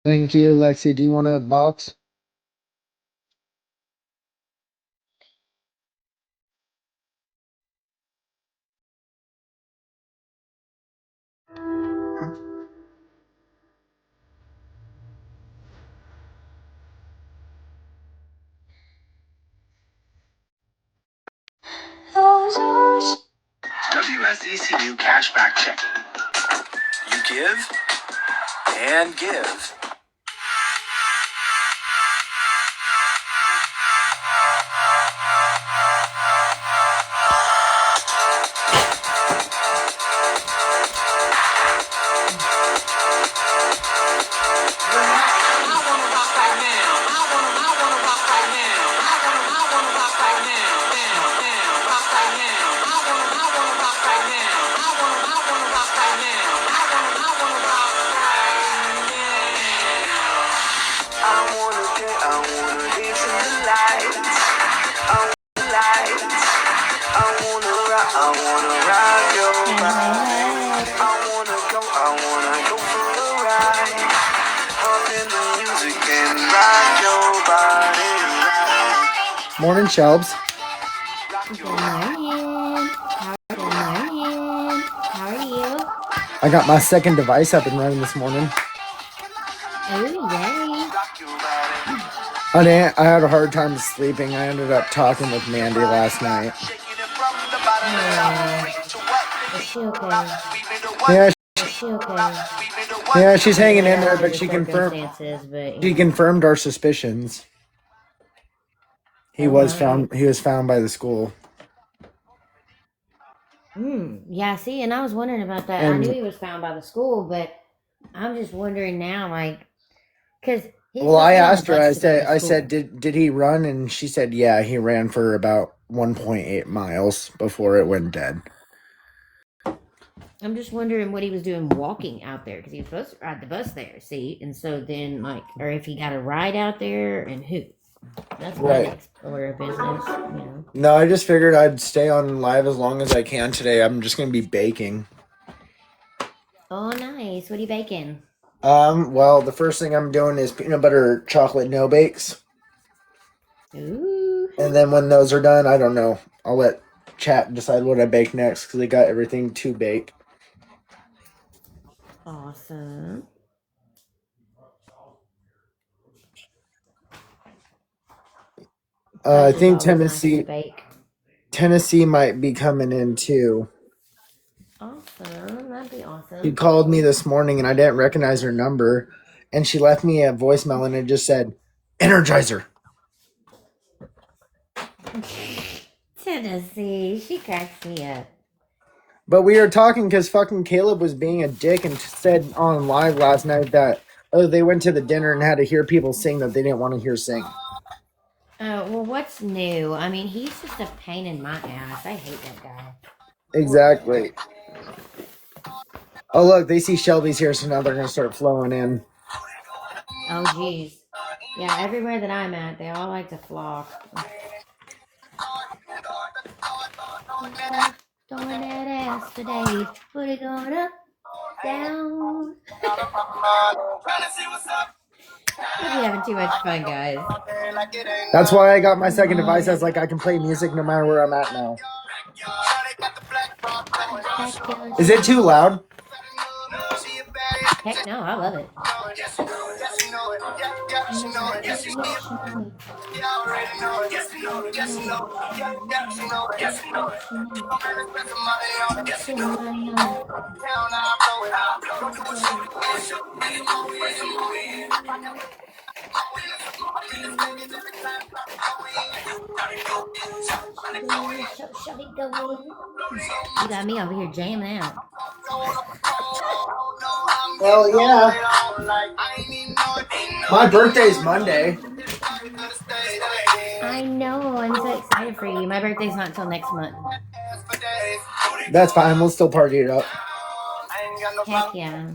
Thank you, Lexi. Do you want a box? WSEC new cashback check. You give and give. Morning, Shelbs. Good morning. Good morning. How are you? I got my second device up and running this morning. Oh, yay. I had a hard time sleeping. I ended up talking with Mandy last night. Is she okay? Yeah, Is she okay? yeah, she's hanging in there, Under but the she confirmed circumstances, but she confirmed our suspicions. He Oh, was nice. found. He was found by the school. Yeah, see, and I was wondering about that. I knew he was found by the school, but I'm just wondering now, like, because Well, I asked her. I said, did he run? And she said, yeah, he ran for about 1.8 miles before it went dead. I'm just wondering what he was doing walking out there, because he was supposed to ride the bus there, see? And so then, like, or if he got a ride out there and who. That's my next order of business, you know. No, I just figured I'd stay on live as long as I can today. I'm just gonna be baking. Oh, nice. What are you baking? Well, the first thing I'm doing is peanut butter chocolate no bakes. Ooh. And then when those are done, I don't know. I'll let chat decide what I bake next because they got everything to bake. Awesome. I think Nice to bake. Tennessee might be coming in too. Awesome. That'd be awesome. She called me this morning and I didn't recognize her number, and she left me a voicemail and it just said Energizer. Tennessee. She cracks me up. But we were talking because fucking Caleb was being a dick and said on live last night that they went to the dinner and had to hear people sing that they didn't want to hear sing. Well, what's new? I mean, he's just a pain in my ass. I hate that guy. Exactly. Oh look, they see Shelby's here, so now they're gonna start flowing in. Oh, geez. Yeah, everywhere that I'm at, they all like to flock. Throwing that ass today. Put it going up, down. We'll be having too much fun, guys. That's why I got my second device. I was like, I can play music no matter where I'm at now. Is it too loud? Heck no, I love it. You got me over here jamming out. Well, yeah. My birthday's Monday. I know. I'm so excited for you. My birthday's not until next month. That's fine. We'll still party it up. Heck yeah.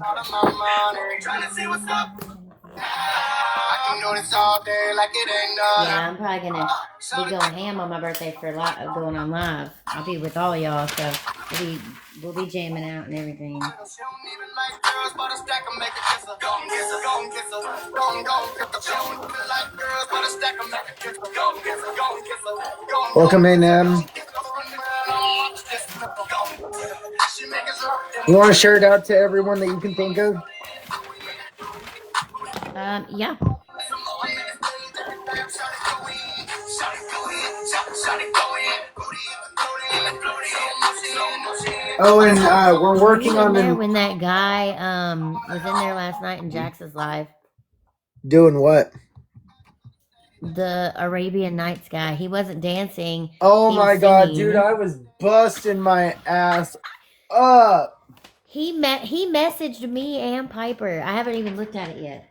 I can do this all day like it ain't none. Yeah, I'm probably gonna be going ham on my birthday for going on live. I'll be with all y'all, so we'll be jamming out and everything. She don't even like girls, but a stack 'em make a kiss her. Gon' kiss her, gon' kiss her, gon' kiss her. She don't even like girls, but a stack 'em make a kiss her. Gon' kiss her, gon' kiss her, Welcome in, You want to share it out to everyone that you can think of? Yeah. Oh, and we're working on there when that guy was in there last night in Jax's live. Doing what? The Arabian Nights guy. He wasn't dancing. Oh my god, dude! I was busting my ass up. He messaged me and Piper. I haven't even looked at it yet.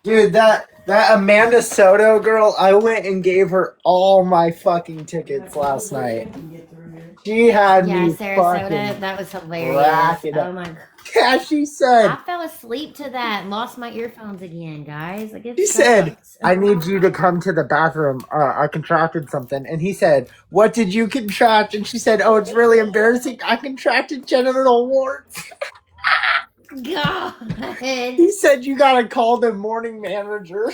Dude, that Amanda Soto girl, I went and gave her all my fucking tickets last night. She had me Sarasota. That was hilarious. Oh my god. Yeah, she said. I fell asleep to that and lost my earphones again, guys. Like She said, I need you to come to the bathroom. I contracted something. And he said, what did you contract? And she said, oh, it's really embarrassing. I contracted genital warts. God. He said, you got to call the morning manager.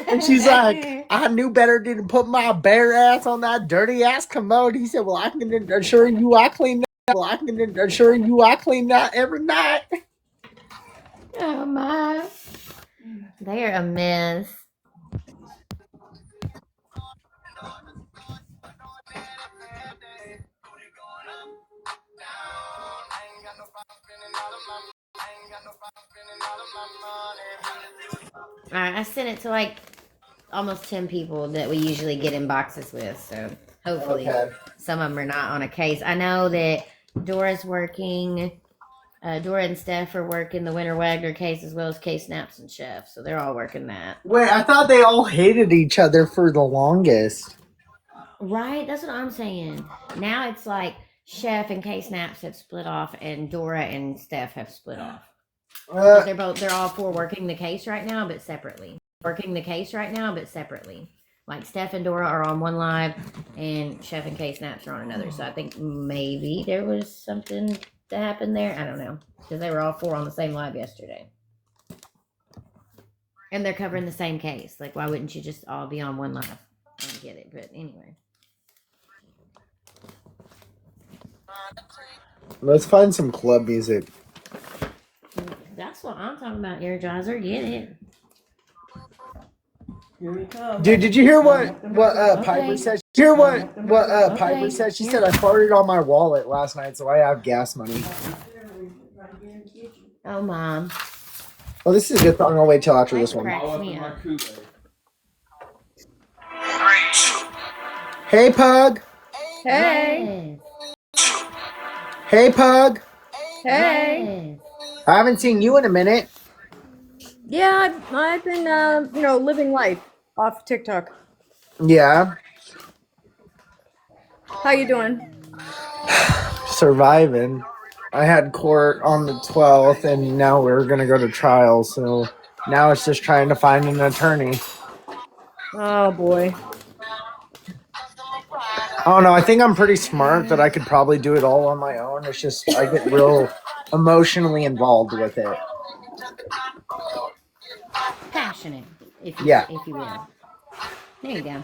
And she's like, I knew better than to put my bare ass on that dirty ass commode. He said, well, I can assure you I clean that. Well, I can assure you I clean that every night. Oh my. They are a mess. Alright, I sent it to like almost 10 people that we usually get in boxes with, so hopefully some of them are not on a case. I know that Dora's working, Dora and Steph are working the Winter Wagner case as well as Case Snaps and Chef, so they're all working that. Wait, I thought they all hated each other for the longest. Right, that's what I'm saying. Now it's like Chef and Case Snaps have split off, and Dora and Steph have split off. They're all four working the case right now, but separately. Like Steph and Dora are on one live, and Chef and Case Snaps are on another. So I think maybe there was something that happened there. I don't know, because they were all four on the same live yesterday, and they're covering the same case. Like, why wouldn't you just all be on one live? I don't get it, but anyway. Let's find some club music. That's what I'm talking about, Energizer. Get it. Dude, did you hear what Piper said? Did you hear what Piper said? She said I farted on my wallet last night, so I have gas money. Oh, Mom. Well, this is a good song. I'll wait till after this one. Hey, Pug. Hey. Yes. Hey, Pug. Hey. Yes. I haven't seen you in a minute. Yeah, I've been, living life off TikTok. Yeah. How you doing? Surviving. I had court on the 12th, and now we're going to go to trial, so now it's just trying to find an attorney. Oh, boy. I don't know. I think I'm pretty smart that I could probably do it all on my own. It's just I get real emotionally involved with it. Passionate, if you will. There you go.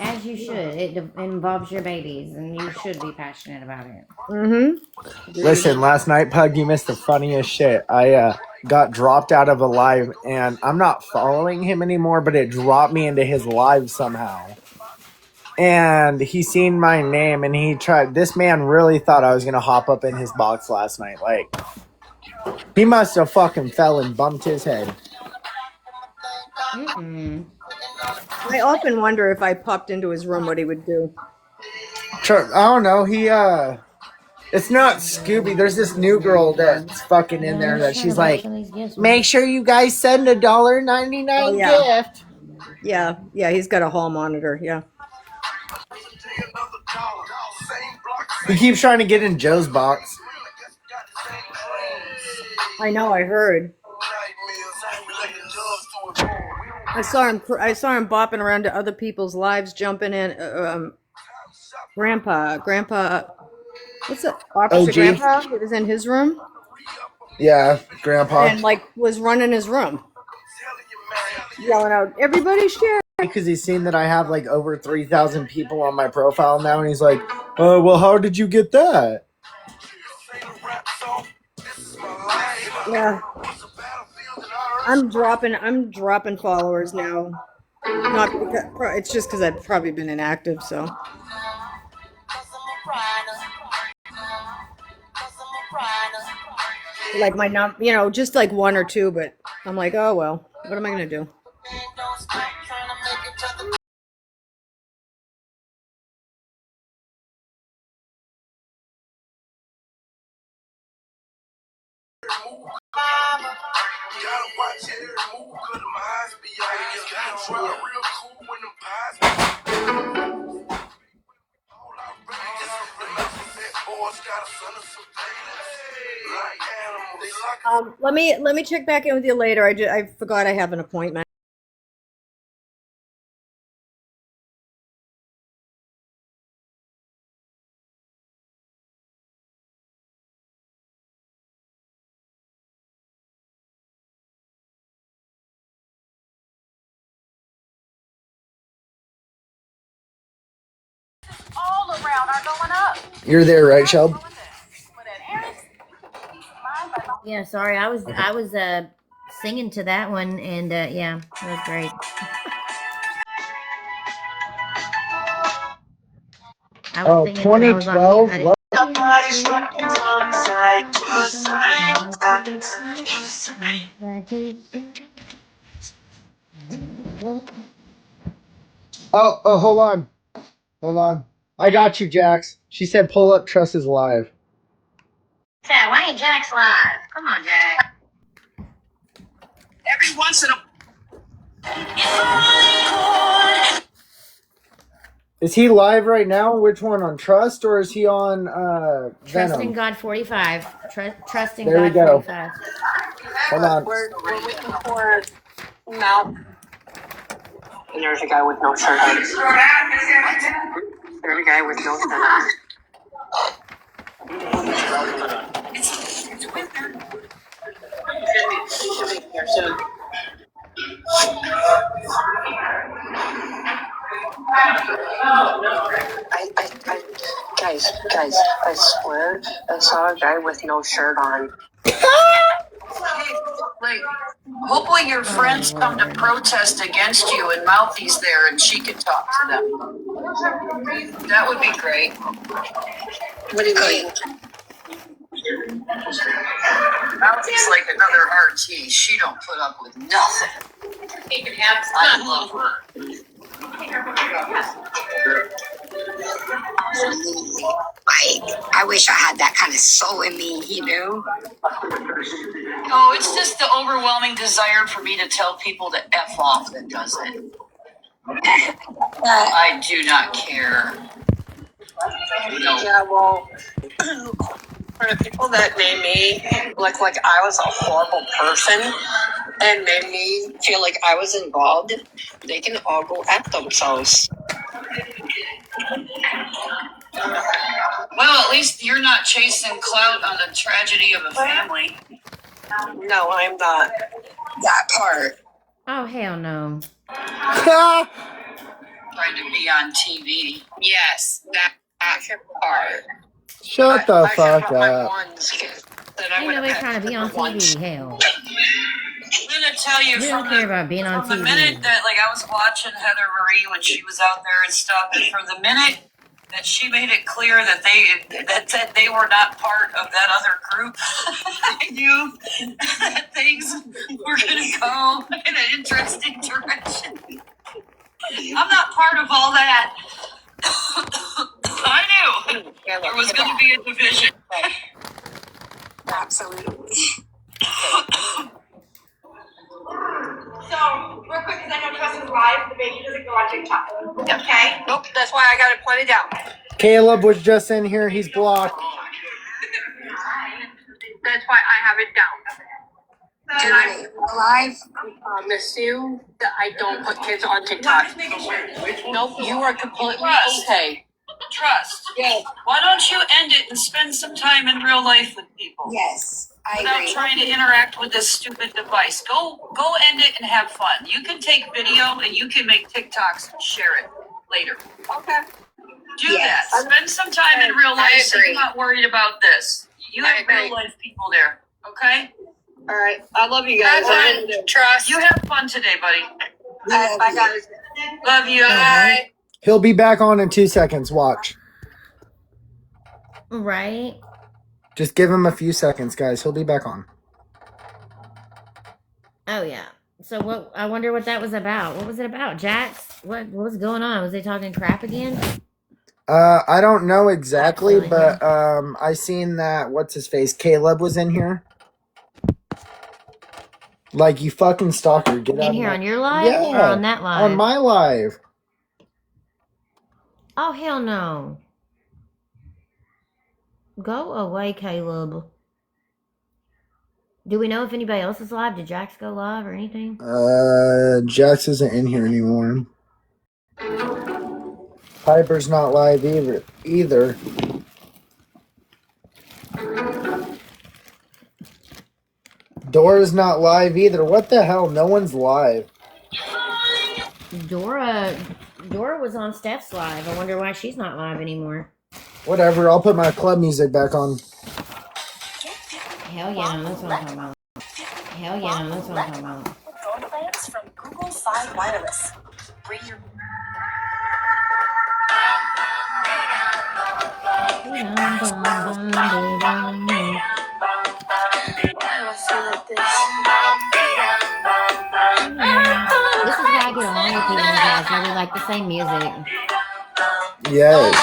As you should. It involves your babies, and you should be passionate about it. Mm-hmm. Listen, last night, Pug, you missed the funniest shit. I got dropped out of a live, and I'm not following him anymore, but it dropped me into his live somehow. And he seen my name, and he tried. This man really thought I was going to hop up in his box last night. Like, he must have fucking fell and bumped his head. Mm-mm. I often wonder if I popped into his room, what he would do. I don't know. It's not Scooby. There's this new girl that's fucking in there that she's like, make sure you guys send $1.99 gift. Yeah, he's got a hall monitor, yeah. He keeps trying to get in Joe's box. I know. I heard. I saw him. I saw him bopping around to other people's lives, jumping in. Grandpa. What's it? Officer OG. Grandpa. He was in his room Yeah, Grandpa. and like was running his room, yelling out, "Everybody share!" Because he's seen that I have like over 3,000 people on my profile now, and he's like, well, how did you get that? Yeah, I'm dropping followers now. Not because it's just because I've probably been inactive. So like my just like one or two. But I'm like, oh well, what am I gonna do? Let me check back in with you later. I forgot I have an appointment. All around are going up. You're there, right, Shelb? Yeah, sorry, I was singing to that one, and yeah, that was great. I was singing when I was on mute. 2012. Oh, hold on. I got you, Jax. She said, "Pull up, Trust is live." Sad, why ain't Jax live? Come on, Jax. Every once in a Is he live right now? Which one, on Trust, or is he on Trusting Venom? God 45. Trusting There we God go. 45. Hold on. We're waiting for Mal. And there's a guy with no shirt on. There's a guy with no shirt on. It's winter. He should be here soon. Guys, I swear I saw a guy with no shirt on. Like, hopefully your friends come to protest against you and Mouthy's there and she can talk to them. That would be great. What do you mean? Mouthy's like another RT. She don't put up with nothing. You can have I love her. I wish I had that kind of soul in me, you know? Oh, it's just the overwhelming desire for me to tell people to F off that does it. I do not care. No. Yeah, well, for the people that made me look like I was a horrible person and made me feel like I was involved, they can all go F themselves. Well, at least you're not chasing clout on the tragedy of a family. No, I'm not. That part. Oh, hell no. Trying to be on TV. Yes, that part. Shut the fuck up. Ain't nobody trying to be on TV, hell. I'm gonna tell you We don't care about being on from the TV. minute that I was watching Heather Marie when she was out there and stuff, and from the minute that she made it clear that they were not part of that other group, I knew that things were gonna go in an interesting direction. I'm not part of all that. I knew there was gonna be a division. Absolutely. So, real quick, because I know Trust is live, the baby doesn't go on TikTok. Okay? Nope, that's why I got it pointed out. Caleb was just in here. He's blocked. That's why I have it down. Doing it live. Miss you. I don't put kids on TikTok. Nope, you are completely okay. Trust. Yes. Why don't you end it and spend some time in real life with people? Yes, I Without agree. trying to interact with this stupid device. Go end it and have fun. You can take video and you can make TikToks and share it later. Okay. Do Yes. that. Spend some time in real life so agree. you're not worried about this. You have real life people there. Okay? All right. I love you guys. Trust. You have fun today, buddy. Bye, guys. Love you. Bye. He'll be back on in 2 seconds. Watch. Right? Just give him a few seconds, guys. He'll be back on. Oh yeah. So what? I wonder what that was about. What was it about, Jax? What was going on? Was they talking crap again? I don't know exactly, Absolutely. but I seen that what's his face? Caleb was in here. Like, you fucking stalker, get out In of here my... on your live or on that live? On my live. Oh hell no. Go away, Caleb. Do we know if anybody else is live? Did Jax go live or anything? Jax isn't in here anymore. Piper's not live either. Dora's not live either. What the hell? No one's live. Dora was on Steph's live. I wonder why she's not live anymore. Whatever, I'll put my club music back on. Hell yeah, no, that's what I'm talking about. Hell yeah, no, that's what I'm talking about. Phone plans from Google Fi Wireless. Bring your This is how I get along with people, guys. Where we like the same music. Yes.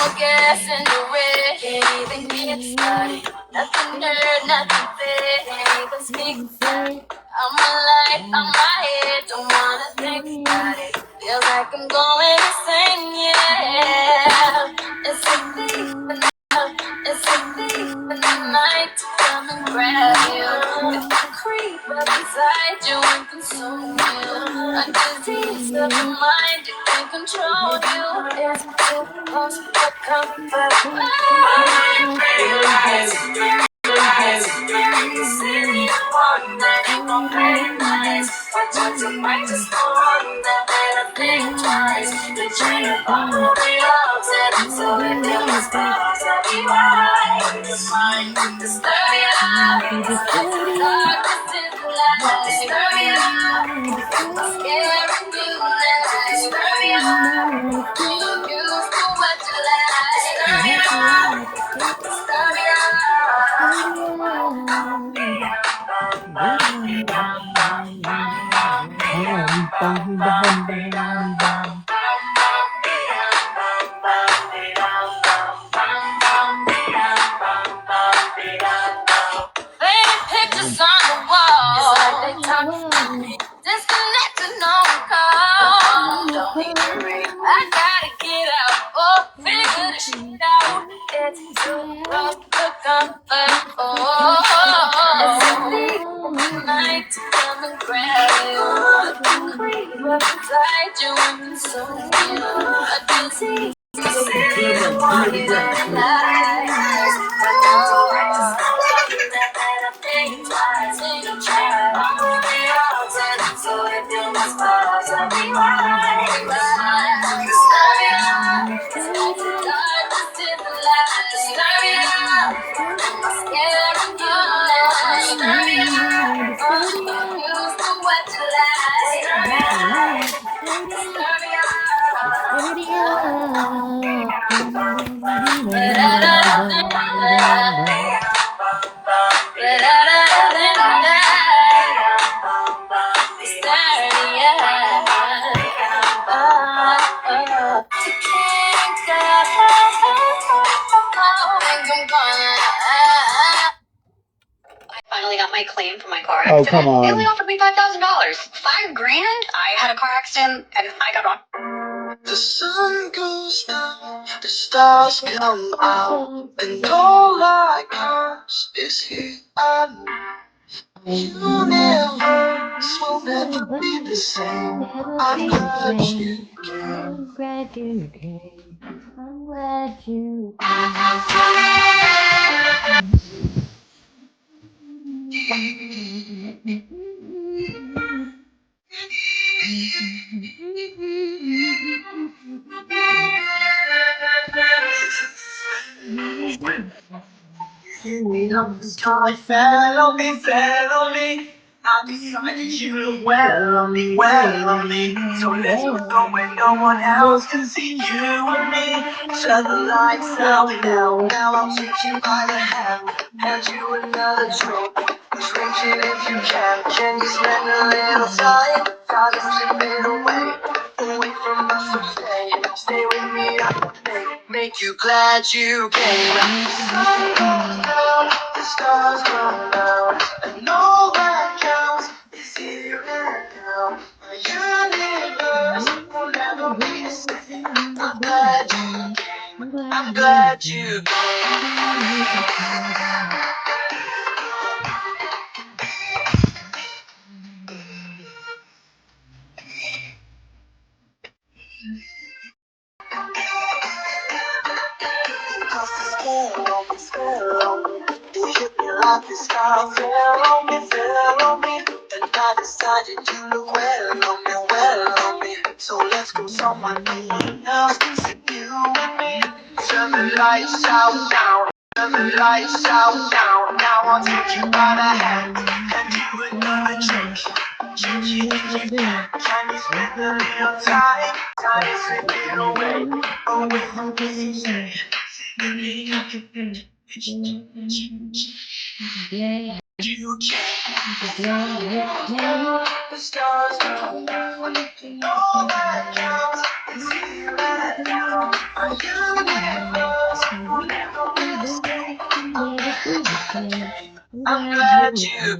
I'm alive, I'm my head, don't wanna think about it. Feels like I'm going insane, yeah. It's a thief in the night to come and grab you. If I creep up inside you and consume you, a disease of the mind, it can control you. It's too close for comfort. City of one that ain't gon' play nice. Watch out to practice for one that better think twice. The chain of all the altered, so it feels close. I'll be right. Just mine, disturb your life. Darkness is the light. Disturb your life. Scaring you now. Disturb your life. You used to what you like. Disturb your life. Disturb your Painted pictures on the wall. It's like they talking. Disconnected, no call. Don't need to ring. I gotta get out. Oh, figure this shit out. It's too rough to comfort. It's a thief in the night to come and grab you. The creep up inside you and consume you. A disease. City walking in the night. But no, I just love that better think twice. Think try. I'm on the outside, so if you must pause, I'll be right. Disturb your darkness is the light. Disturb your I'm scared of you now. Disturb your used to what you like. Disturb Finally got my claim for my car Oh, accident. come on. They only offered me $5,000. $5,000? I had a car accident and I got on. The sun goes down, the stars come out, and all I got is here and now. You never will never be the same. I'm glad you came. I'm glad you came. I'm glad you The sky fell on me, fell on me. I decided you look well on me, well on me. So let's go when no one else can see you and me. Shut the lights out now, now I'll take you by the hand. Hand you another drink, drink it if you can. Can you spend a little time? Gotta slip it away, away from us and stay with me. Make you glad you came. The sun goes down, the stars come out, and all that counts is here and now. The universe will never be the same. I'm glad you came. I'm glad you You hit me like the sky fell on me, and I decided you look well on me. So let's go somewhere no one else can see you and me. Turn the lights out now, turn the lights out now. Now I'll take you by the hand, and you another drink. Drink it if you can you spend a little time? Time to slip it away from me. yeah. You can the stars come down, and all that counts is here and now. Our universe will never be the same. I'm glad you came. I'm glad you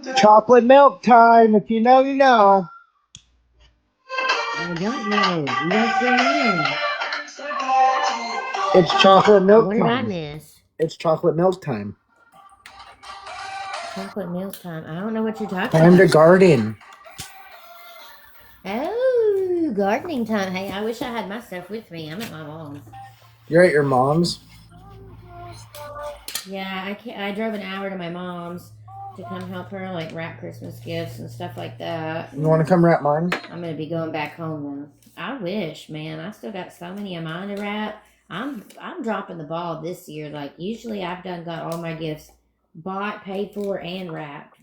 came. Chocolate milk time. If you know, you know. I don't know. What's going on? It's chocolate milk What did I time. miss? It's chocolate milk time. Chocolate milk time. I don't know what you're talking Time to about. garden. Oh, gardening time. Hey, I wish I had my stuff with me. I'm at my mom's. You're at your mom's? Yeah, I can't. I drove an hour to my mom's to come help her, like wrap Christmas gifts and stuff like that. You want to come wrap mine? I'm gonna be going back home though. I wish, man. I still got so many of mine to wrap. I'm dropping the ball this year. Like usually, I've got all my gifts bought, paid for, and wrapped.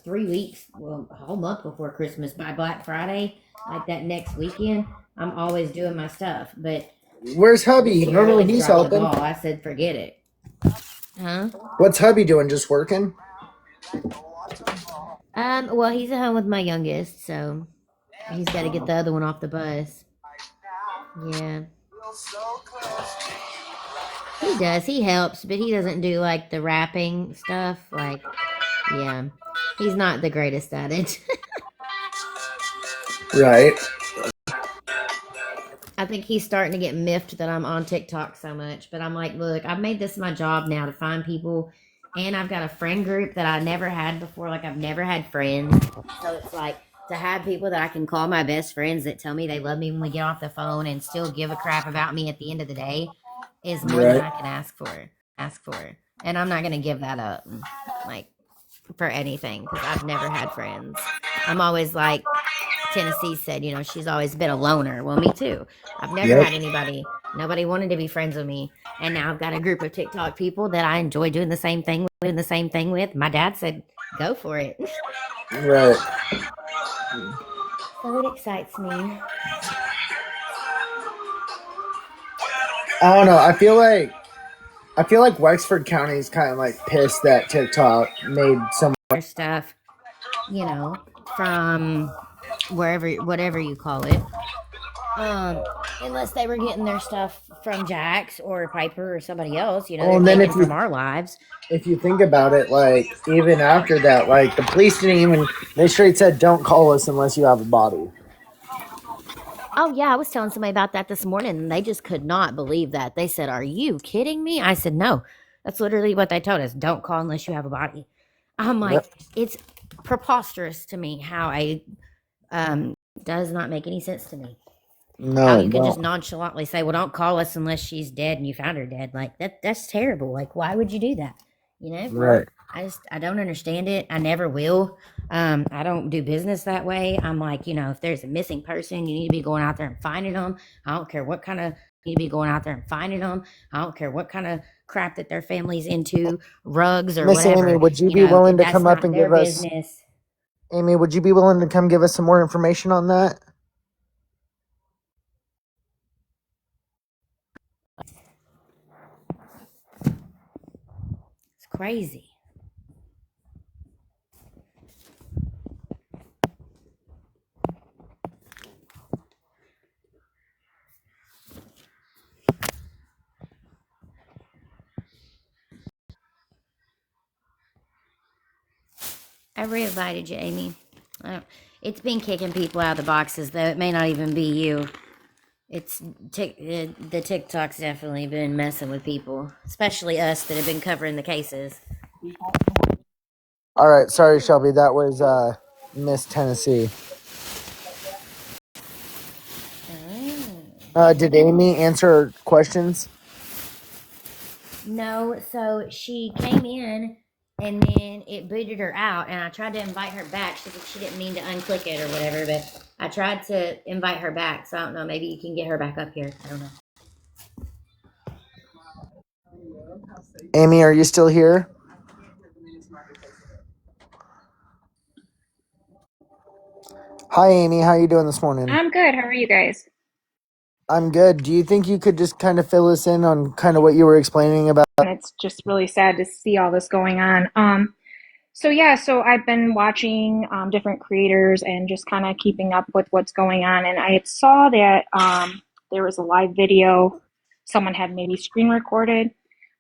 3 weeks, well, a whole month before Christmas. By Black Friday, like that next weekend, I'm always doing my stuff. But Where's hubby? this year, Normally I just he's dropped the helping. ball. I said, forget it. Huh? What's hubby doing? Just working? Well, he's at home with my youngest, so he's got to get the other one off the bus. Yeah. He does. He helps, but he doesn't do like the wrapping stuff. Like, yeah, he's not the greatest at it. Right. I think he's starting to get miffed that I'm on TikTok so much. But I'm like, look, I've made this my job now to find people, and I've got a friend group that I never had before. Like, I've never had friends, so it's like to have people that I can call my best friends that tell me they love me when we get off the phone and still give a crap about me at the end of the day is more than I can ask for. And I'm not gonna give that up, like, for anything, because I've never had friends. I'm always like Tennessee said, she's always been a loner. Well, me too. I've never had anybody. Nobody wanted to be friends with me, and now I've got a group of TikTok people that I enjoy doing the same thing with. My dad said, "Go for it." Right. So it excites me. I don't know. I feel like Wexford County is kind of like pissed that TikTok made some Their stuff, from whatever you call it. Unless they were getting their stuff from Jax or Piper or somebody else, Well, and they're then taking from our lives. if you think about it, like even after that, like the police didn't even. They straight said, "Don't call us unless you have a body." Oh, yeah, I was telling somebody about that this morning, and they just could not believe that. They said, "Are you kidding me?" I said, "No, that's literally what they told us. Don't call unless you have a body." I'm like, it's preposterous to me how does not make any sense to me. No, How it you can just don't. nonchalantly say, "Well, don't call us unless she's dead and you found her dead." Like that's terrible. Like, why would you do that? You know? Right. I don't understand it. I never will. I don't do business that way. I'm like, if there's a missing person, you need to be going out there and finding them. I don't care what kind of you need to be going out there and finding them. I don't care what kind of crap that their family's into, rugs or Miss Amy, whatever. would you be willing to That's come up not and their give us business. Amy, would you be willing to come give us some more information on that? It's crazy. I re-invited you, Amy. It's been kicking people out of the boxes, though. It may not even be you. It's the TikTok's definitely been messing with people, especially us that have been covering the cases. All right, sorry, Shelby. That was Miss Tennessee. Did Amy answer questions? No, so she came in and then it booted her out, and I tried to invite her back. She said she didn't mean to unclick it or whatever, but I tried to invite her back. So I don't know. Maybe you can get her back up here. I don't know. Amy, are you still here? Hi, Amy. How you doing this morning? I'm good. How are you guys? I'm good. Do you think you could just kind of fill us in on kind of what you were explaining about? And it's just really sad to see all this going on. So I've been watching different creators and just kind of keeping up with what's going on. And I saw that there was a live video someone had maybe screen recorded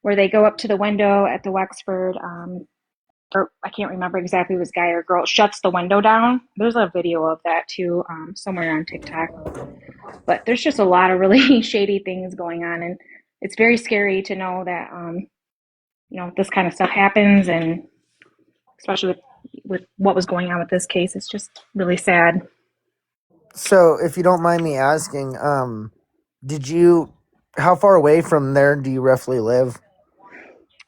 where they go up to the window at the Wexford, or I can't remember exactly if it was guy or girl, shuts the window down. There's a video of that too, somewhere on TikTok. But there's just a lot of really shady things going on, and it's very scary to know that this kind of stuff happens, and especially with what was going on with this case, it's just really sad. So, if you don't mind me asking, how far away from there do you roughly live?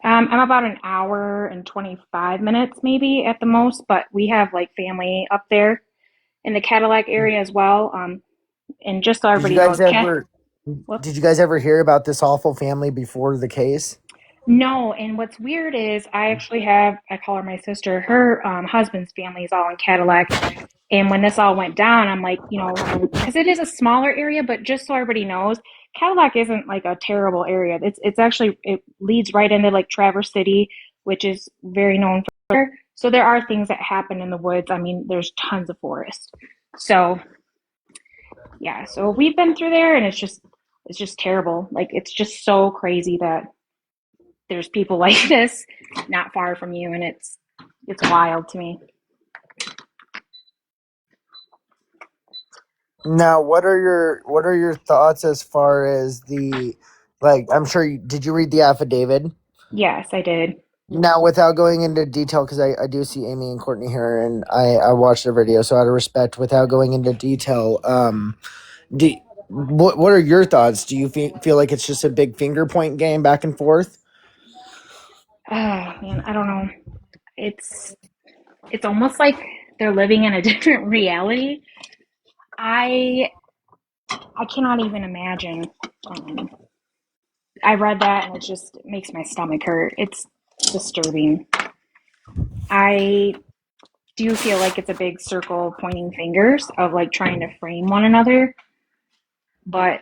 I'm about an hour and 25 minutes, maybe at the most, but we have like family up there in the Cadillac area as well. And just so Did you everybody knows, guys ever whoops. did you guys ever hear about this awful family before the case? No, and what's weird is I call her my sister, her husband's family is all in Cadillac. And when this all went down, I'm like, because it is a smaller area, but just so everybody knows, Cadillac isn't like a terrible area. It's actually, it leads right into like Traverse City, which is very known for. So there are things that happen in the woods. I mean, there's tons of forest. So yeah, so we've been through there, and it's just terrible. Like it's just so crazy that there's people like this not far from you, and it's wild to me. Now, what are your thoughts as far as I'm sure did you read the affidavit? Yes, I did. Now, without going into detail, because I do see Amy and Courtney here, and I watched the video, so out of respect, without going into detail, do what are your thoughts? Do you feel like it's just a big finger point game back and forth? Oh man, I don't know. It's almost like they're living in a different reality. I I cannot even imagine. Um, I read that and it just makes my stomach hurt. It's disturbing. I do feel like it's a big circle pointing fingers of like trying to frame one another, but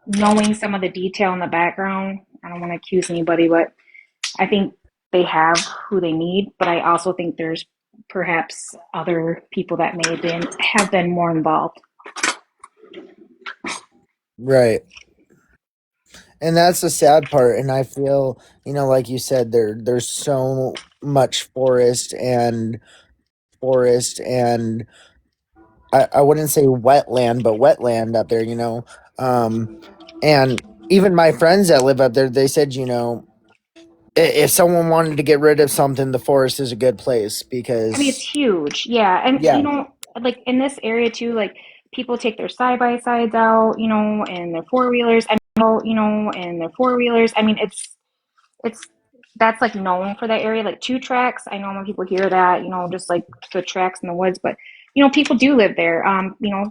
knowing some of the detail in the background, I don't want to accuse anybody, but I think they have who they need. But I also think there's perhaps other people that may have been more involved. Right. And that's the sad part. And I feel, like you said, there's so much forest and I wouldn't say wetland, but wetland up there, you know. And even my friends that live up there, they said, you know, if someone wanted to get rid of something, the forest is a good place I mean, it's because, huge. Yeah. And, yeah, like in this area too, like people take their side by sides out, and their four wheelers. And their four wheelers. I mean, it's, that's like known for that area, like two tracks. I know when people hear that, just like the tracks in the woods, but people do live there.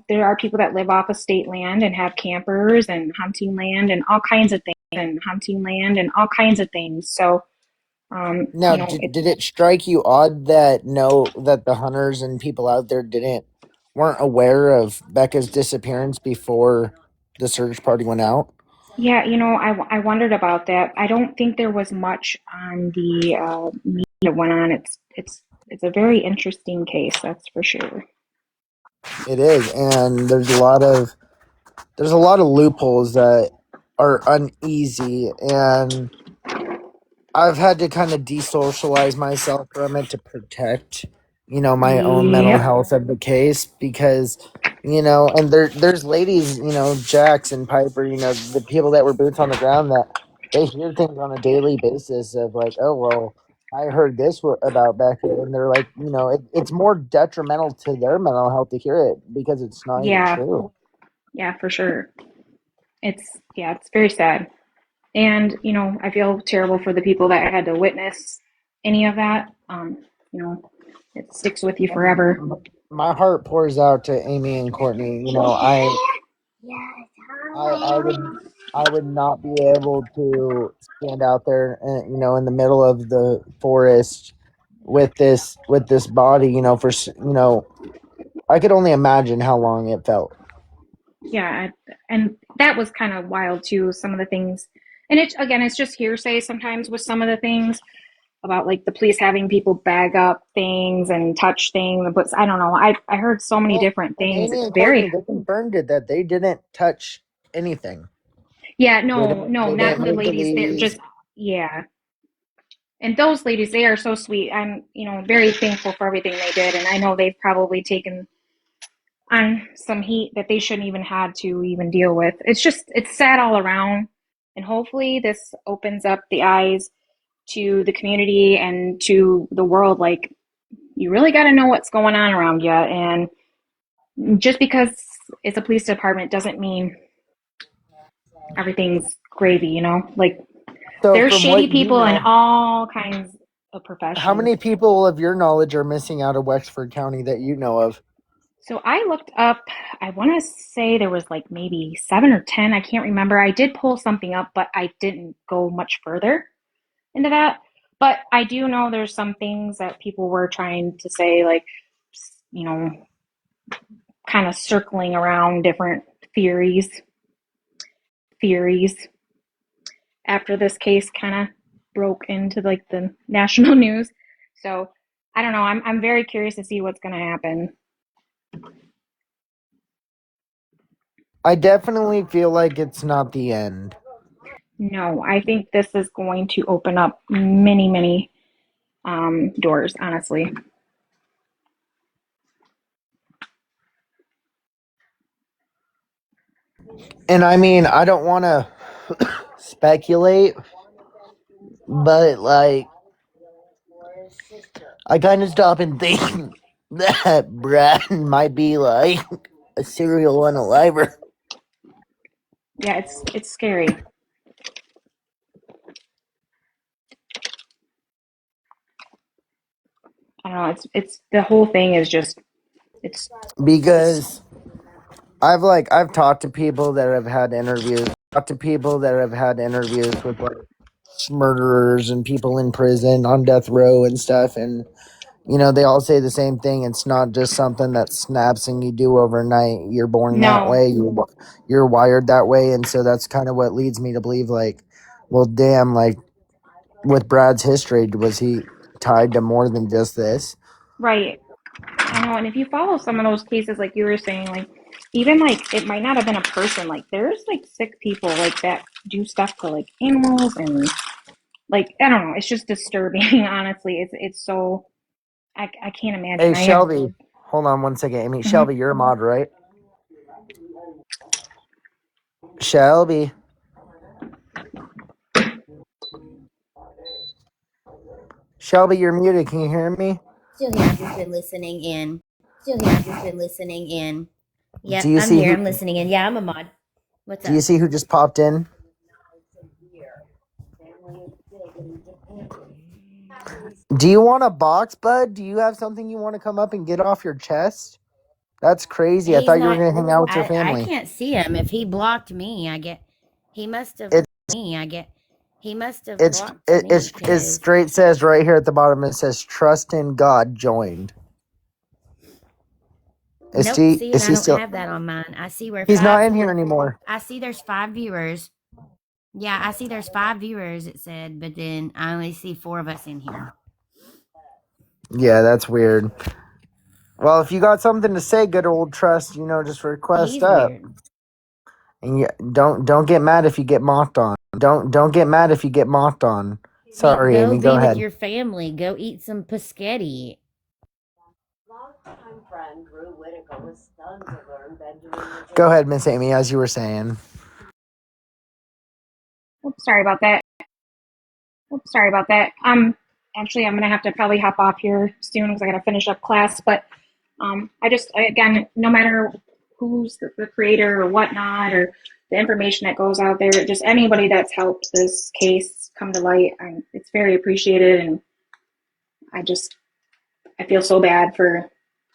There are people that live off of state land and have campers and hunting land and all kinds of things. So, now, it, did it strike you odd that no, that the hunters and people out there weren't aware of Becca's disappearance before the search party went out? yeah, I wondered about that. I don't think there was much on the media that went on. It's a very interesting case, that's for sure. It is, and there's a lot of loopholes that are uneasy, and I've had to kind of desocialize myself from it to protect, you know, my own mental Yep. health of the case because, you know, and there's ladies, you know, Jax and Piper, you know, the people that were boots on the ground that they hear things on a daily basis of like, oh well, I heard this about Becca, and they're like, you know, it's more detrimental to their mental health to hear it because it's not even Yeah. true. Yeah, for sure. It's very sad. And, I feel terrible for the people that had to witness any of that. It sticks with you And forever. my heart pours out to Amy and Courtney. You know, I would not be able to stand out there, you know, in the middle of the forest with this body, you know, you know, I could only imagine how long it felt. Yeah, and that was kind of wild too. Some of the things, and it's just hearsay sometimes with some of the things about like the police having people bag up things and touch things. But I don't know. I heard so many Well, different and things. Amy It's and very Courtney, they confirmed it that they didn't touch anything. Yeah, no, no, They not didn't the move the ladies. They're leaves. just yeah. And those ladies, they are so sweet. I'm, very thankful for everything they did. And I know they've probably taken on some heat that they shouldn't even had to even deal with. It's sad all around. And hopefully this opens up the eyes to the community and to the world. Like, you really got to know what's going on around you. And just because it's a police department doesn't mean everything's gravy. Like, So, there's from shady what you people in know, all kinds of how professions. many people of your knowledge are missing out of Wexford County that you know of? So I looked up, I want to say there was like maybe 7 or 10. I can't remember. I did pull something up, but I didn't go much further into that. But I do know there's some things that people were trying to say, like, you know, kind of circling around different theories after this case kind of broke into like the national news. So I don't know. I'm very curious to see what's going to happen. I definitely feel like it's not the end. No, I think this is going to open up many, many doors, honestly. And I mean, I don't want to speculate, but like, I kind of stop and think that Brad might be like a serial unaliver. Yeah, it's scary. I don't know. It's the whole thing is just it's it's Because I've talked to people that have had interviews, talked to people that have had interviews with like murderers and people in prison on death row and stuff, and you know, they all say the same thing. It's not just something that snaps and you do overnight. You're born that no, way. You're wired that way, and so that's kind of what leads me to believe, like, well, damn, like with Brad's history, was he tied to more than just this? right. I know. And if you follow some of those cases, like you were saying, like even like it might not have been a person. Like there's like sick people like that do stuff to like animals and like I don't know. It's just disturbing. Honestly, it's so I can't imagine. Hey, I have Shelby. Hold on one second, Amy. Shelby, you're a mod, right? Shelby. Shelby, you're muted. Can you hear me? Still here. I've just been listening in. Yep, Do you I'm see here. who? I'm listening in. Yeah, I'm a mod. What's Do you up? see who just popped in? Do you want a box, bud? Do you have something you want to come up and get off your chest? That's crazy. I He's thought you were not. going to hang out with your I family. can't see him. If he blocked me, I get. He must have. It's He must have it's blocked it, me. it straight says right here at the bottom. It says trust in God joined. Nope. See, and Is I he don't still? have that on mine. I see where He's not five. in here anymore. I see there's 5 viewers. Yeah, I see there's 5 viewers. It said, but then I only see 4 of us in here. Yeah, that's weird. Well, if you got something to say, good old trust, just request He's up. weird. And don't get mad if you get mocked on. Don't get mad if you get mocked on. Sorry, Go Amy. be Go with ahead. your family. Go eat some pescetti. Go ahead, Miss Amy, as you were saying. Oops, sorry about that. Actually, I'm gonna have to probably hop off here soon because I gotta finish up class. But again, no matter who's the creator or whatnot, or the information that goes out there, just anybody that's helped this case come to light, it's very appreciated. And I feel so bad for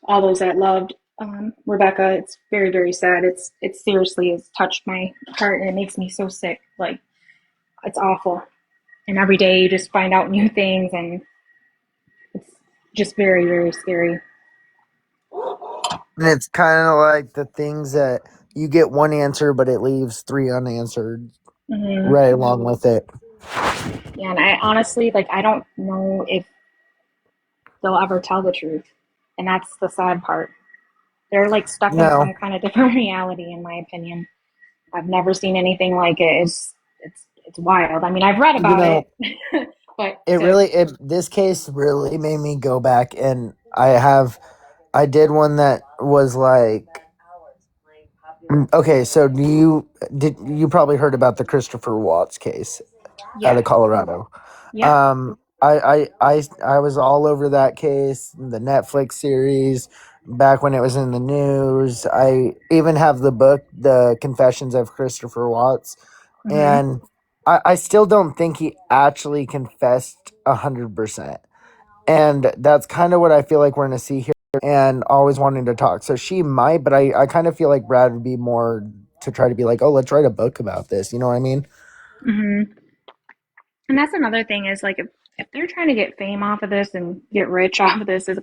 all those that loved Rebecca. It's very, very sad. It seriously has touched my heart, and it makes me so sick. Like, it's awful. And every day you just find out new things, and it's just very, very scary. And it's kind of like the things that you get one answer, but it leaves 3 unanswered right along with it. Yeah, and I honestly, I don't know if they'll ever tell the truth. And that's the sad part. They're stuck in No. some kind of different reality, in my opinion. I've never seen anything like it. It's wild. I mean, I've read about it, but This case really made me go back, and I did one that was like, okay, so you probably heard about the Christopher Watts case out of Colorado. yeah. I was all over that case, the Netflix series, back when it was in the news. I even have the book, The Confessions of Christopher Watts, and I still don't think he actually confessed 100%. And that's kind of what I feel like we're going to see here, and always wanting to talk. So she might, but I kind of feel like Brad would be more to try to be like, oh, let's write a book about this. You know what I mean? And that's another thing is if they're trying to get fame off of this and get rich off of this, it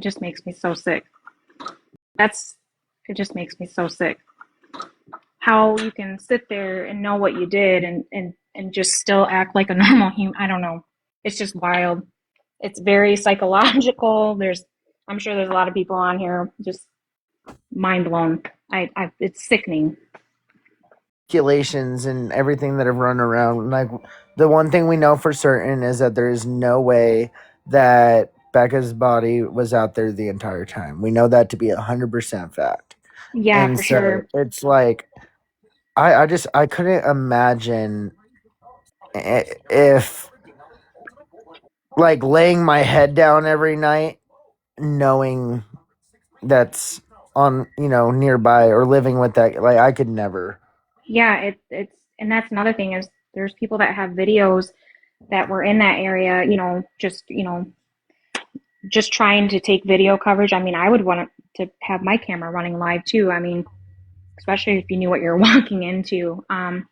just makes me so sick. It just makes me so sick. How you can sit there and know what you did and just still act like a normal human. I don't know. It's just wild. It's very psychological. I'm sure there's a lot of people on here just mind blown. It's sickening. Speculations and everything that have run around. Like, the one thing we know for certain is that there is no way that Becca's body was out there the entire time. We know that to be 100% fact. Yeah, And for so sure. it's like, I couldn't imagine if, like, laying my head down every night knowing that's on, nearby, or living with that. Like, I could never. Yeah, it's and that's another thing is there's people that have videos that were in that area, just trying to take video coverage. I mean, I would want to have my camera running live too. I mean, especially if you knew what you're walking into. And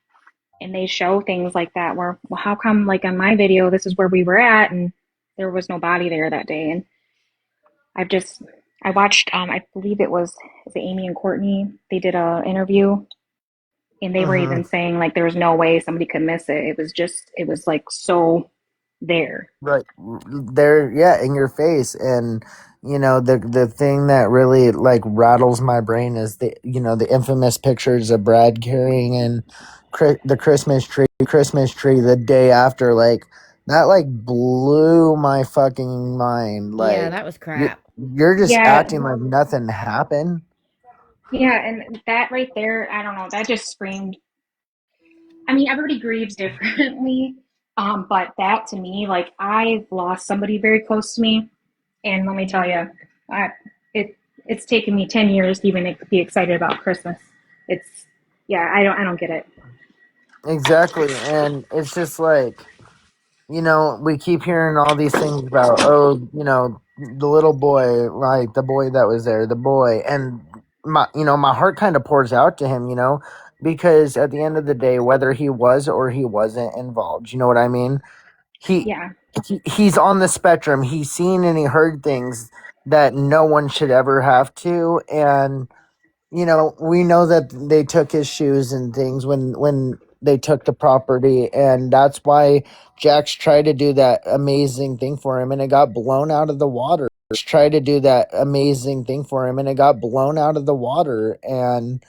they show things like that where, well, how come on my video, this is where we were at and there was no body there that day. And I've just, I watched, I believe is it Amy and Courtney? They did a interview and they were even saying there was no way somebody could miss it. It was so there. Right there, yeah, in your face. And the thing that really rattles my brain is the infamous pictures of Brad carrying in the Christmas tree the day after. That blew my fucking mind. Yeah, that was crap. you're just Yeah, acting like nothing happened. yeah, and that right there, I don't know, that just screamed. I mean, everybody grieves differently, but that to me, like I've lost somebody very close to me, and let me tell you, I, it it's taken me 10 years to even be excited about Christmas. It's yeah, I don't get it. Exactly. And it's just like, we keep hearing all these things about, oh, the little boy, like the boy that was there, the boy. And my heart kind of pours out to him, because at the end of the day, whether he was or he wasn't involved, you know what I mean? He, Yeah, he's on the spectrum. He's seen and he heard things that no one should ever have to. And we know that they took his shoes and things when they took the property, and that's why Jax tried to do that amazing thing for him, and it got blown out of the water. Tried to do that amazing thing for him, and it got blown out of the water. And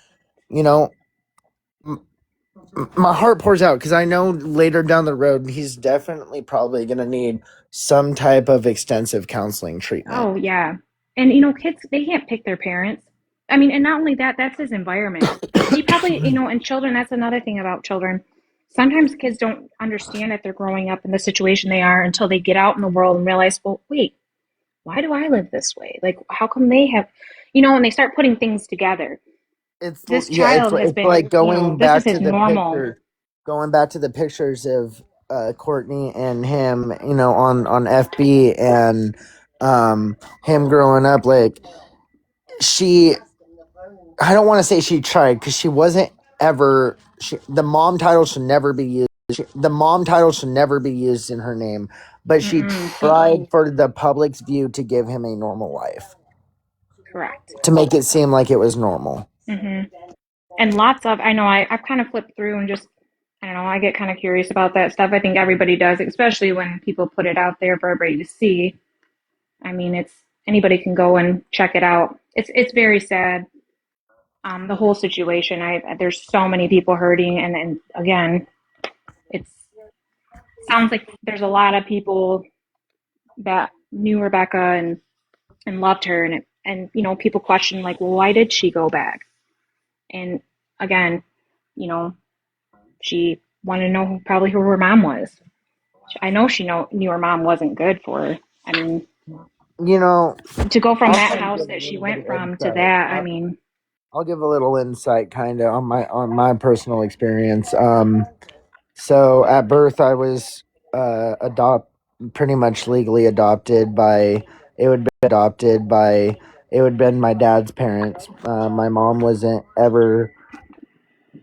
you know, my heart pours out because I know later down the road he's definitely probably going to need some type of extensive counseling treatment. oh yeah, and kids they can't pick their parents. I mean, and not only that, that's his environment. He probably, and children. That's another thing about children. Sometimes kids don't understand that they're growing up in the situation they are until they get out in the world and realize, well, wait, why do I live this way? Like, how come they have, and they start putting things together. It's This yeah, child has it's been, like going this is back to his the normal. picture, going back to the pictures of Courtney and him, on FB, and him growing up. Like, she, I don't want to say she tried because she wasn't ever. The mom title should never be used. The mom title should never be used in her name, but she Mm-mm, tried for the public's view to give him a normal life, correct. to make it seem like it was normal. Hmm. And lots of, I know I've kind of flipped through and just, I don't know, I get kind of curious about that stuff. I think everybody does, especially when people put it out there for everybody to see. I mean, it's anybody can go and check it out. It's very sad. The whole situation. There's so many people hurting, and again, it sounds like there's a lot of people that knew Rebecca and loved her, and people question like, well, why did she go back? And again, you know, she wanted to know probably who her mom was. I know she knew her mom wasn't good for her. I mean, You know, to go from I'll that kind of house give a that she little bit went of from to insight. that, I mean, I'll give a little insight, kind of on my personal experience. So at birth, I was pretty much legally adopted by. It would be adopted by. It would been my dad's parents. My mom wasn't ever.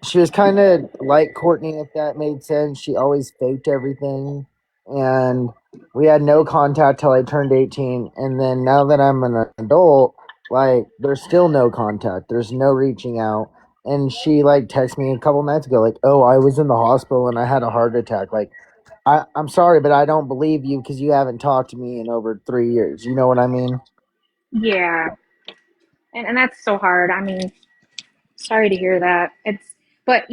She was kind of like Courtney, if that made sense. She always faked everything, and we had no contact till I turned 18. And then now that I'm an adult, like there's still no contact. There's no reaching out. And she like texted me a couple nights ago, like, "Oh, I was in the hospital and I had a heart attack." Like, I'm sorry, but I don't believe you because you haven't talked to me in over 3 years. You know what I mean? yeah. And that's so hard. I mean, sorry to hear that. But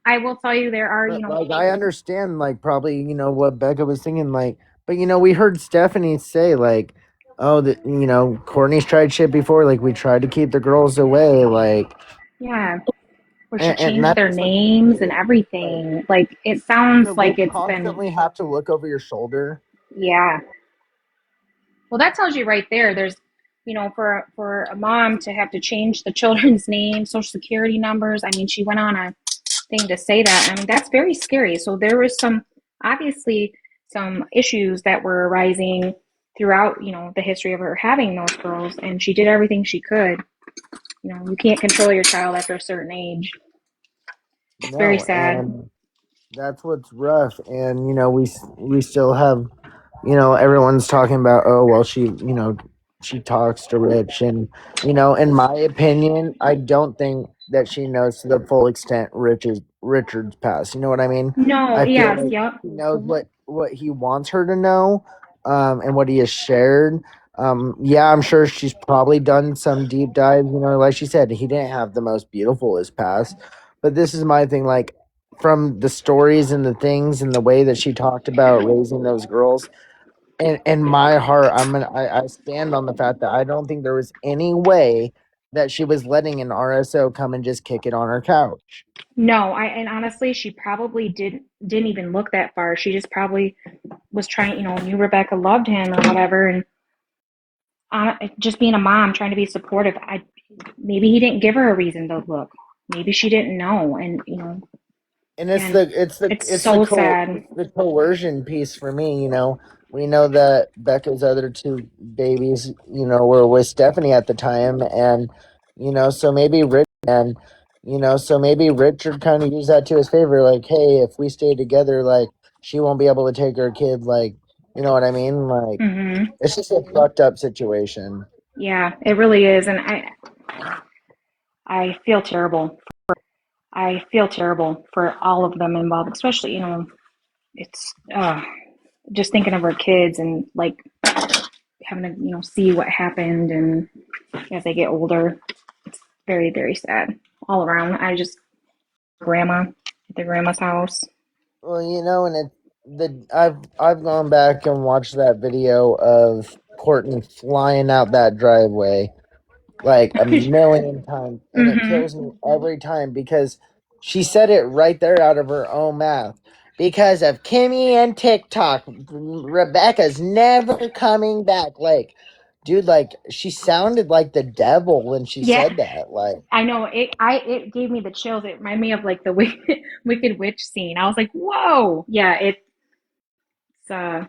I will tell you, there are, But like I understand like probably, what Becca was thinking, like, but we heard Stephanie say like, oh, that Courtney's tried shit before, like we tried to keep the girls away, like, yeah, where she and changed that's their just like names and weird. Like everything. Like, it sounds to like look it's been, constantly have to look over your shoulder. yeah. Well, that tells you right there. There's, for a mom to have to change the children's names, social security numbers. I mean, she went on a thing to say that. I mean, that's very scary. So there was obviously some issues that were arising throughout, the history of her having those girls, and she did everything she could. You can't control your child after a certain age. It's very No, sad. and that's what's rough. And we still have, everyone's talking about, oh well, she talks to Rich, and in my opinion, I don't think that she knows to the full extent Richard's past. You know what I mean? No, I feel yes, like yep. he knows what he wants her to know, and what he has shared. Yeah, I'm sure she's probably done some deep dives. Like she said, he didn't have the most beautiful his past, but this is my thing. Like, from the stories and the things and the way that she talked about raising those girls, in my heart, I stand on the fact that I don't think there was any way that she was letting an RSO come and just kick it on her couch. No, and honestly, she probably didn't even look that far. She just probably was trying, knew Rebecca loved him or whatever, and just being a mom, trying to be supportive. Maybe he didn't give her a reason to look. Maybe she didn't know, and And and it's so sad. it's the coercion piece for me. We know that Becca's other two babies, were with Stephanie at the time, and so maybe Richard kind of used that to his favor. Like, hey, if we stay together, like she won't be able to take her kid. Like, you know what I mean? Like, Hmm. it's just a fucked up situation. Yeah, it really is, and I feel terrible. I feel terrible for all of them involved, especially it's just thinking of her kids and like having to see what happened, and as they get older, it's very very sad all around. I just grandma at the grandma's house. Well, and I've gone back and watched that video of Courtney flying out that driveway like a million times, and it Hmm. kills me every time because she said it right there out of her own mouth. Because of Kimmy and TikTok, Rebecca's never coming back. Like, dude, like she sounded like the devil when she Yeah, said that. Like, I know it gave me the chills. It reminded me of like the Wicked Witch scene. I was like, whoa, yeah, it's and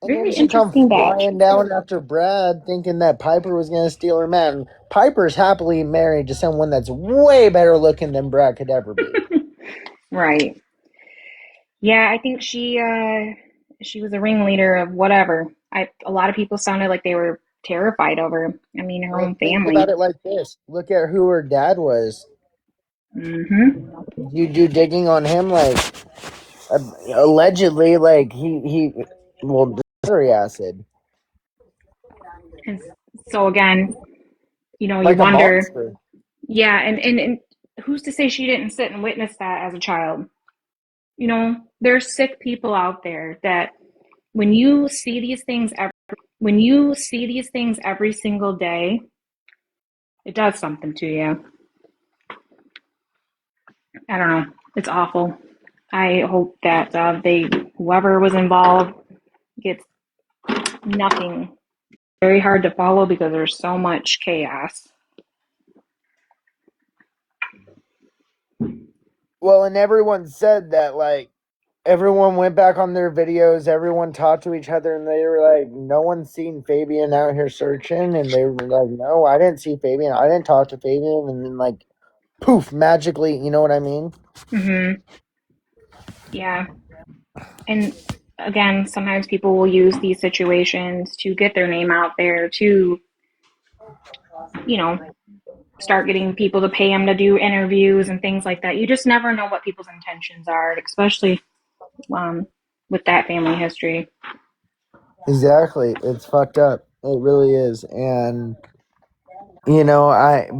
then very she come interesting to watch. flying down after Brad, thinking that Piper was gonna steal her man. Piper's happily married to someone that's way better looking than Brad could ever be. Right. Yeah, I think she was a ringleader of whatever. A lot of people sounded like they were terrified of her. I mean, her Well, own think about family. it like this. Look at who her dad was. Hmm. You do digging on him, like allegedly, like he well, battery acid, And so again, you like a wonder, monster. yeah, and who's to say she didn't sit and witness that as a child? There's sick people out there that when you see these things every single day, it does something to you. I don't know. It's awful. I hope that whoever was involved gets nothing. Very hard to follow because there's so much chaos. Well, and everyone said that, like, everyone went back on their videos, everyone talked to each other, and they were like, no one's seen Fabian out here searching. And they were like, no, I didn't see Fabian. I didn't talk to Fabian. And then, like, poof, magically, you know what I mean? Hmm. Yeah. And again, sometimes people will use these situations to get their name out there to, you know, start getting people to pay them to do interviews and things like that. You just never know what people's intentions are, especially um, with that family history. Exactly. It's fucked up. It really is. And,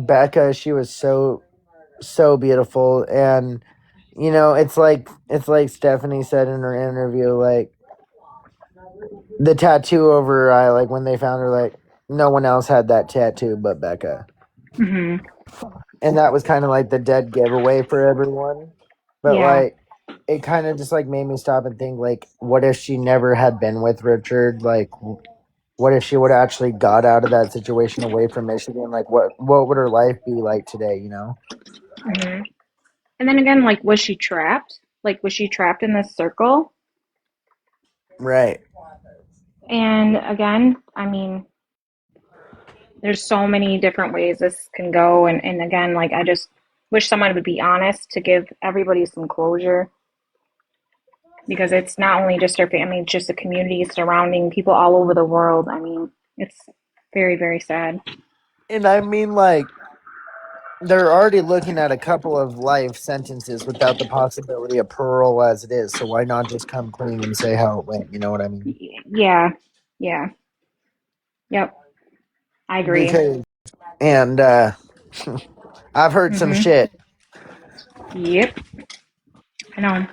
Becca, she was so beautiful. And, it's like Stephanie said in her interview, like, the tattoo over her eye, like when they found her, like no one else had that tattoo but Becca, Hmm. and that was kind of like the dead giveaway for everyone. But Yeah. like, it kind of just like made me stop and think, like, what if she never had been with Richard? Like, what if she would have actually got out of that situation away from Michigan? Like, what would her life be like today? Hmm. And then again, like, was she trapped? Like, was she trapped in this circle? Right. And again, I mean, there's so many different ways this can go. And again, like, I just wish someone would be honest to give everybody some closure because it's not only just her family, it's just the community surrounding people all over the world. I mean, it's very, very sad. And I mean, like, they're already looking at a couple of life sentences without the possibility of parole as it is. So why not just come clean and say how it went? You know what I mean? Yeah. Yeah. Yep. I agree. Because and I've heard some Hmm. shit. Yep. I know.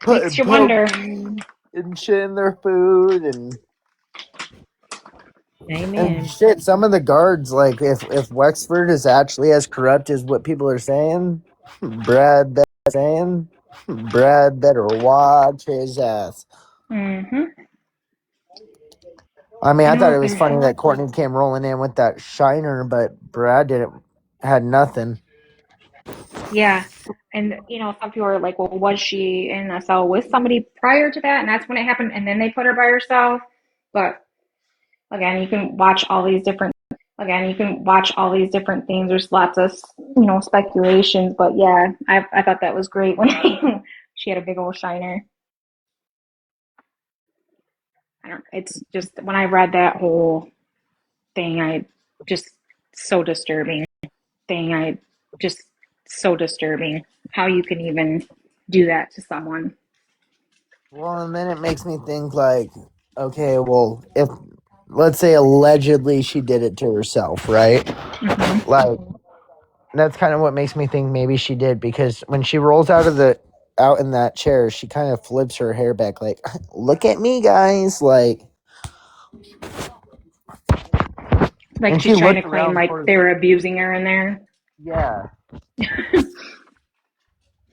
Makes you Put wonder. pokey. and shit in their food Amen. and shit. Some of the guards, like if Wexford is actually as corrupt as what people are saying, Brad better saying, Brad better watch his ass. Mm-hmm. I mean, I I thought know. it was funny that Courtney came rolling in with that shiner, but Brad didn't had nothing. Yeah. And, some people are like, well, was she in a cell with somebody prior to that? And that's when it happened. And then they put her by herself. But again, you can watch all these different things. There's lots of, speculations. But yeah, I thought that was great when she had a big old shiner. It's just, when I read that whole thing, just so disturbing. I just so disturbing how you can even do that to someone. Well, and then it makes me think like, okay, well, if let's say allegedly she did it to herself, right? Mm-hmm. Like that's kind of what makes me think maybe she did because when she rolls out in that chair, she kind of flips her hair back like, "Look at me, guys!" Like, Like and she she's trying to looked claim around like for they were abusing her in there. yeah,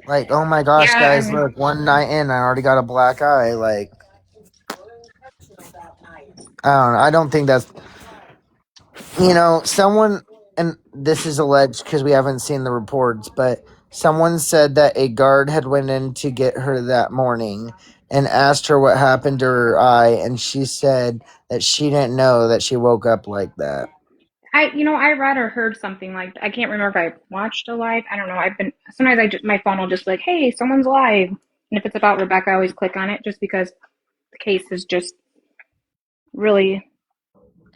like, oh my gosh, Yeah, I guys, mean, look, one night in, I already got a black eye. Like, I don't know. I don't think that's someone, and this is alleged because we haven't seen the reports, but someone said that a guard had went in to get her that morning and asked her what happened to her eye, and she said that she didn't know that she woke up like that. I read or heard something like, I can't remember if I watched a live. I don't know. Sometimes my phone will just be like, hey, someone's live. And if it's about Rebecca, I always click on it just because the case is just really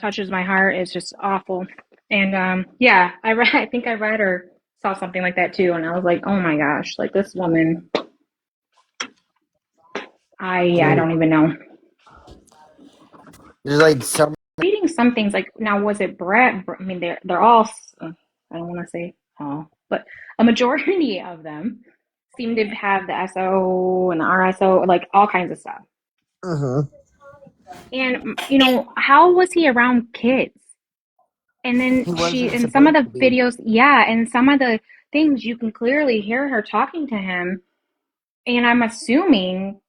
touches my heart. It's just awful. And yeah, I think I read or saw something like that too, and I was like, oh my gosh, like this woman. I don't even know. There's like some. Reading some things like, now was it Brett? I mean, they're all. I don't want to say all, but a majority of them seem to have the SO and the RSO, like all kinds of stuff. Mhm. And how was he around kids? And then He wasn't in some of supposed the to be. videos, yeah, and some of the things you can clearly hear her talking to him. And I'm assuming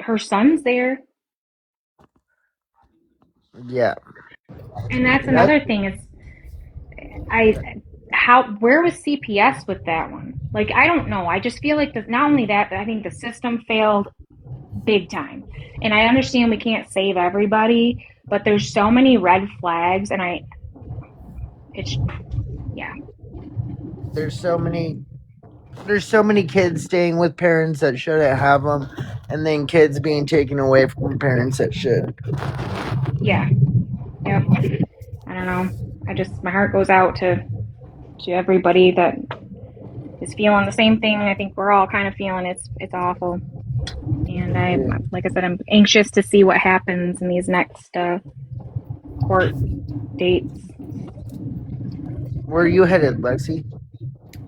her son's there. Yeah. And that's That. another thing is, I how where was CPS with that one? Like, I don't know. I just feel like not only that, but I think the system failed big time. And I understand we can't save everybody, but there's so many red flags, and it's yeah. There's so many. There's so many kids staying with parents that shouldn't have them, and then kids being taken away from parents that should. Yeah. Yep. I don't know. My heart goes out to everybody that is feeling the same thing. I think we're all kind of feeling it's awful. And like I said, I'm anxious to see what happens in these next court dates. Where are you headed, Lexi?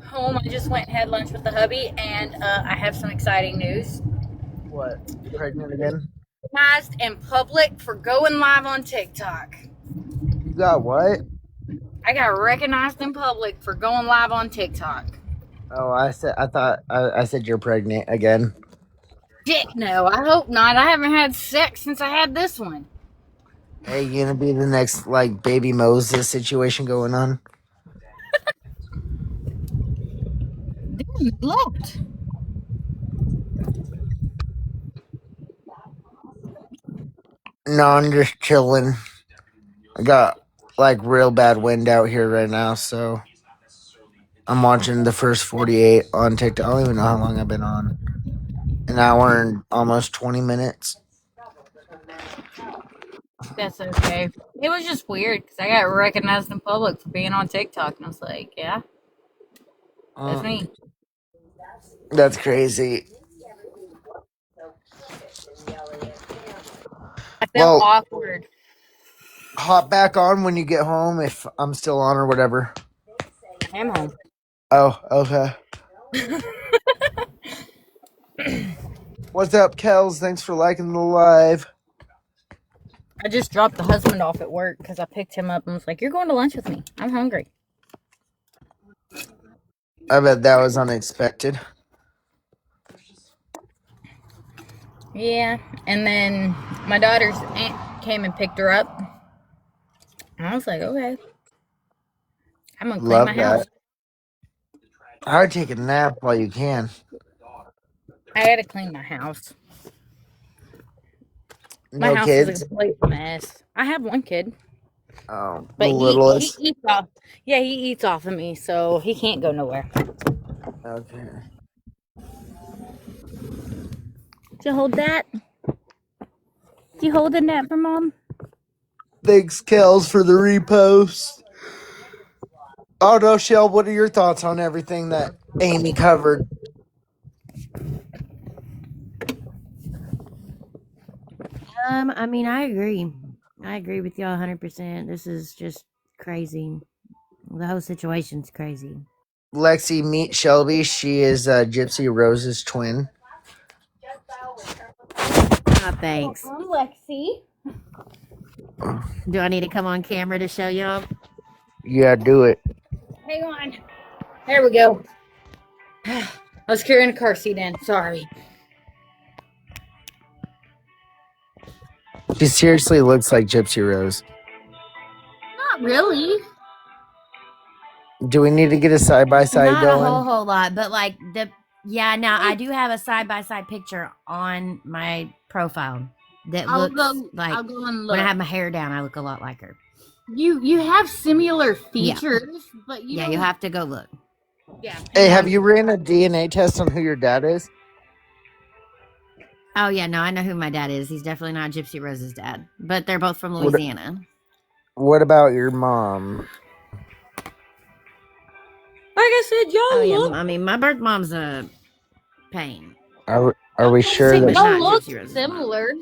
Home. I just went and had lunch with the hubby, and I have some exciting news. What? You pregnant again? Recognized in public for going live on TikTok. You got what? I got recognized in public for going live on TikTok. Oh, I said you're pregnant again. Dick, no, I hope not. I haven't had sex since I had this one. Hey, you gonna be the next like baby Moses situation going on? Damn, it left. No, I'm just chilling. I got like real bad wind out here right now, so I'm watching the first 48 on TikTok. I don't even know how long I've been on. An hour and almost 20 minutes. That's okay. It was just weird because I got recognized in public for being on TikTok, and I was like, yeah, that's Uh, me. that's crazy. I felt Well, awkward. hop back on when you get home if I'm still on or whatever. I am home. Oh, okay. What's up, Kels? Thanks for liking the live. I just dropped the husband off at work because I picked him up and was like, "You're going to lunch with me. I'm hungry." I bet that was unexpected. Yeah, and then my daughter's aunt came and picked her up. And I was like, "Okay, I'm gonna clean my Love house." that. I would take a nap while you can. I had to clean my house. My No house is a kids? complete mess. I have one kid, Oh, the but he littlest. eats off. Yeah, he eats off of me, so he can't go nowhere. Okay. Did you hold that? You holding that for mom? Thanks, Kels, for the repost. Oh, no, Shell, what are your thoughts on everything that Amy covered? I mean, I agree. I agree with y'all 100%. This is just crazy. The whole situation's crazy. Lexi, meet Shelby. She is Gypsy Rose's twin. Thanks. I'm Lexi. Do I need to come on camera to show y'all? Yeah, do it. Hang on. There we go. I was carrying a car seat in. Sorry. She seriously looks like Gypsy Rose. Not really. Do we need to get a side-by-side Not a going? whole lot, but like now I do have a side by side picture on my profile that I'll looks go. like I'll go and when I look. have my hair down, I look a lot like her. You have similar features, but you you'll have to go look. Yeah. Hey, have you ran a DNA test on who your dad is? Oh yeah, no, I know who my dad is. He's definitely not Gypsy Rose's dad, but they're both from Louisiana. What about your mom? Like I said, y'all look. Yeah, I mean, my birth mom's a pain. Are we sure that y'all look similar,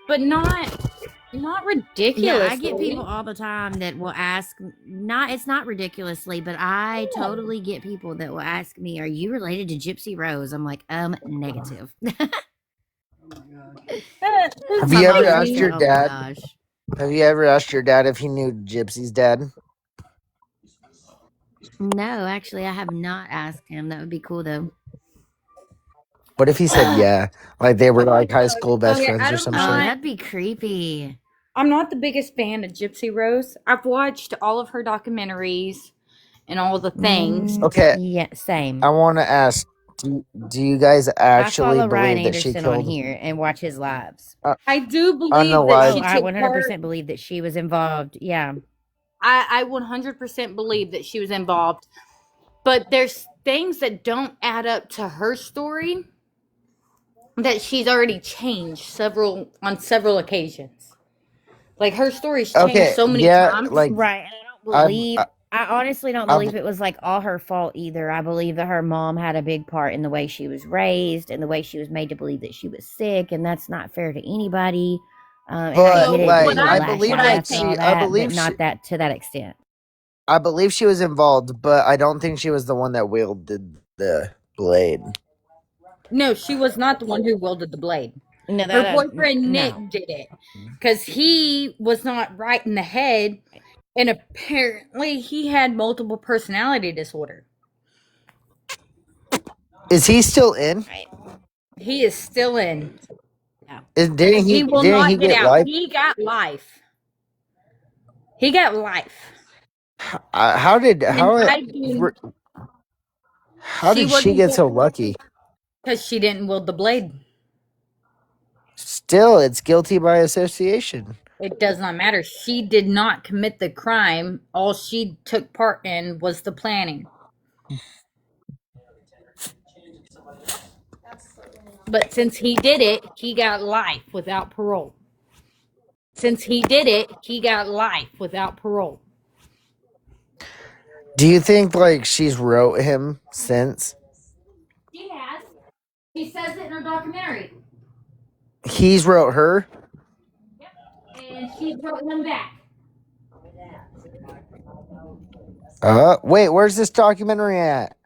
but not ridiculously. Yeah, I get people all the time that will ask. It's not ridiculously, but I totally get people that will ask me, "Are you related to Gypsy Rose?" I'm like, negative. Have you ever asked your dad? Have you ever asked your dad if he knew Gypsy's dad? No, actually, I have not asked him. That would be cool though. What if he said yeah? Like they were like high school best friends or some shit? That'd be creepy. I'm not the biggest fan of Gypsy Rose. I've watched all of her documentaries and all the things. Okay. Yeah, same. I want to ask, do you guys actually I follow Ryan believe that she Anderson killed on here and watch his lives? I do believe on the that live? she I took 100% believe that she was involved. Yeah. I 100% believe that she was involved. But there's things that don't add up to her story that she's already changed on several occasions. Like her story's changed so many times. Like, right. And I don't believe I honestly don't believe it was like all her fault either. I believe that her mom had a big part in the way she was raised and the way she was made to believe that she was sick, and that's not fair to anybody. And I get it. Like, I believe not that to that extent. I believe she was involved, but I don't think she was the one that wielded the blade. No, she was not the one who wielded the blade. No, her boyfriend Nick did it because he was not right in the head, and apparently he had multiple personality disorder. Is he still in? He is still in. Didn't he will didn't not he get out. Life? He got life. He got life. How did she get so lucky? Because she didn't wield the blade. Still, it's guilty by association. It does not matter. She did not commit the crime. All she took part in was the planning. But since he did it, he got life without parole. Since he did it, he got life without parole. Do you think like she's wrote him since? She has. She says it in her documentary. He's wrote her? Yep. And she wrote him back. Wait, where's this documentary at?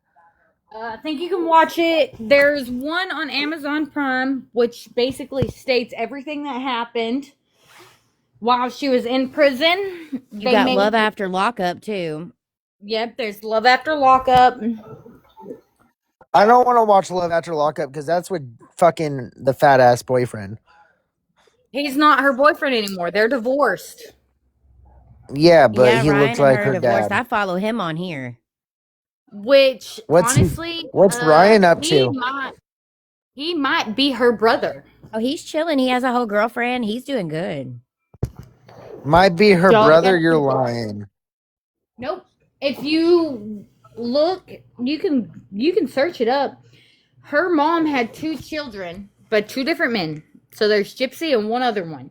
I think you can watch it. There's one on Amazon Prime, which basically states everything that happened while she was in prison. You got Love After Lockup too. Yep, there's Love After Lockup. I don't want to watch Love After Lockup because that's with fucking the fat ass boyfriend. He's not her boyfriend anymore. They're divorced. Yeah, but Yeah, he Ryan looks and like her are her divorced. dad. I follow him on here. Which What's honestly, Ryan up he to? might be her brother. Oh, he's chilling. He has a whole girlfriend. He's doing good. Might be her Y'all- brother. You're lying. Nope. If you look, you can search it up. Her mom had 2 children, but 2 different men. So there's Gypsy and one other one.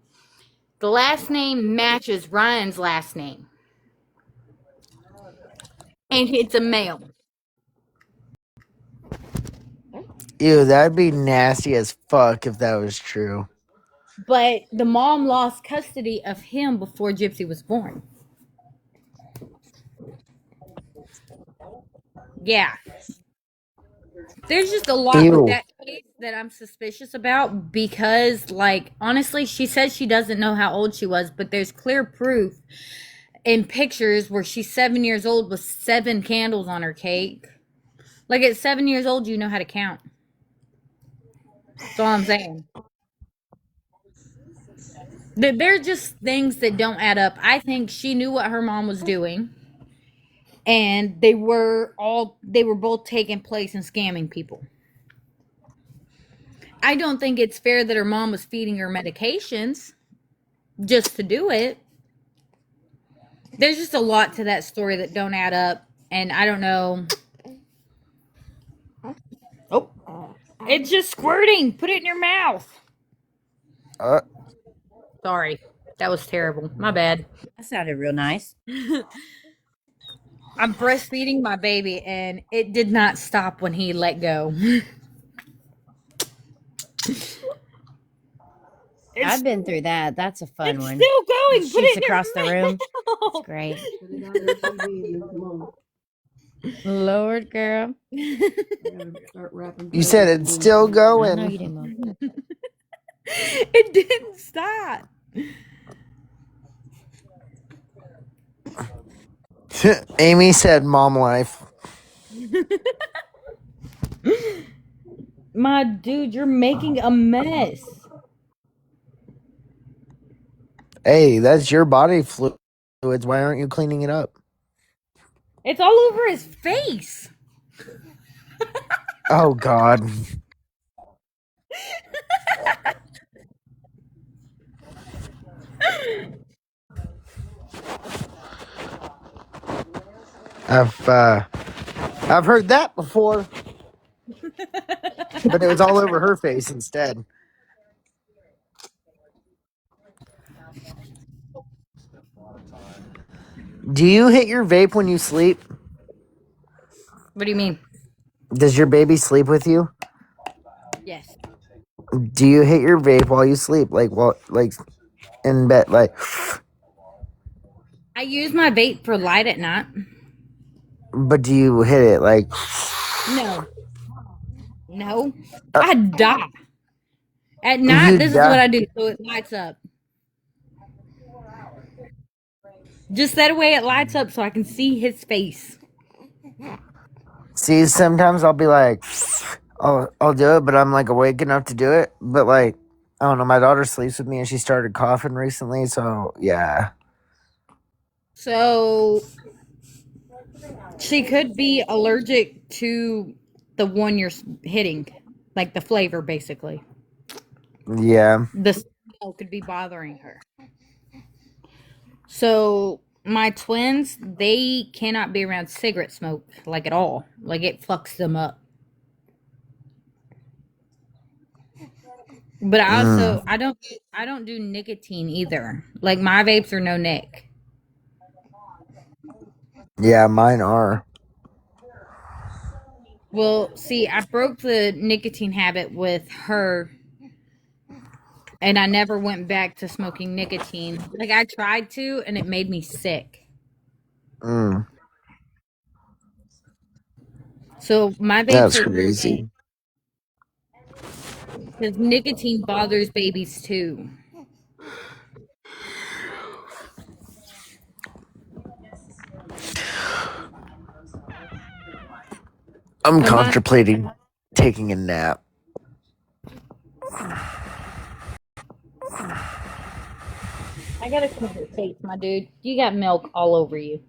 The last name matches Ryan's last name. And it's a male. Ew, that'd be nasty as fuck if that was true. But the mom lost custody of him before Gypsy was born. Yeah. There's just a lot with Ew. that case that I'm suspicious about because, like, honestly, she says she doesn't know how old she was, but there's clear proof in pictures where she's 7 years old with 7 candles on her cake. Like, at 7 years old, you know how to count. That's all I'm saying. They're just things that don't add up. I think she knew what her mom was doing, and they were both taking place and scamming people. I don't think it's fair that her mom was feeding her medications just to do it. There's just a lot to that story that don't add up, and I don't know. Oh, it's just squirting. Put it in your mouth. Uh, Sorry, that was terrible. My bad. That sounded real nice. I'm breastfeeding my baby, and it did not stop when he let go. I've been through that. That's a fun It's one. still going. It Put shoots it across the room. mouth. It's great. Lord, girl. you said it's still I know going. you didn't, Mom. It didn't stop. Amy said, "Mom life." My dude, you're making a mess. Hey, that's your body fluids. Why aren't you cleaning it up? It's all over his face. Oh God. I've heard that before, but it was all over her face instead. Do you hit your vape when you sleep? What do you mean? Does your baby sleep with you? Yes. Do you hit your vape while you sleep? Like in bed? Like, I use my vape for light at night. but do you hit it like? No. No. I die. At night, You this is die? what I do, so it lights up. Just that way it lights up so I can see his face. See, sometimes I'll be like, I'll do it, but I'm like awake enough to do it. But like, I don't know. My daughter sleeps with me, and she started coughing recently. So yeah. So she could be allergic to the one you're hitting, like the flavor, basically. Yeah. The smell could be bothering her. So my twins, they cannot be around cigarette smoke like at all. Like it fucks them up. But I also I don't do nicotine either. Like my vapes are no nic. Yeah, mine are. Well, see, I broke the nicotine habit with her and I never went back to smoking nicotine. Like I tried to and it made me sick. Mm. So my babes That's are crazy. because nicotine bothers babies too. I'm So my contemplating taking a nap. I gotta cover your face, my dude. You got milk all over you.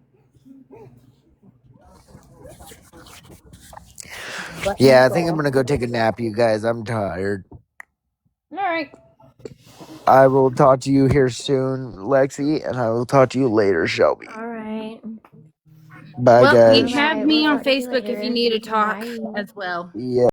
Buttons Yeah, I think I'm off. gonna go take a nap, you guys. I'm tired. All right. I will talk to you here soon, Lexi, and I will talk to you later, Shelby. All right. Bye, Well, All you guys. have right. We'll me on talk to you Facebook if you later. need to talk Bye. as well. Yeah.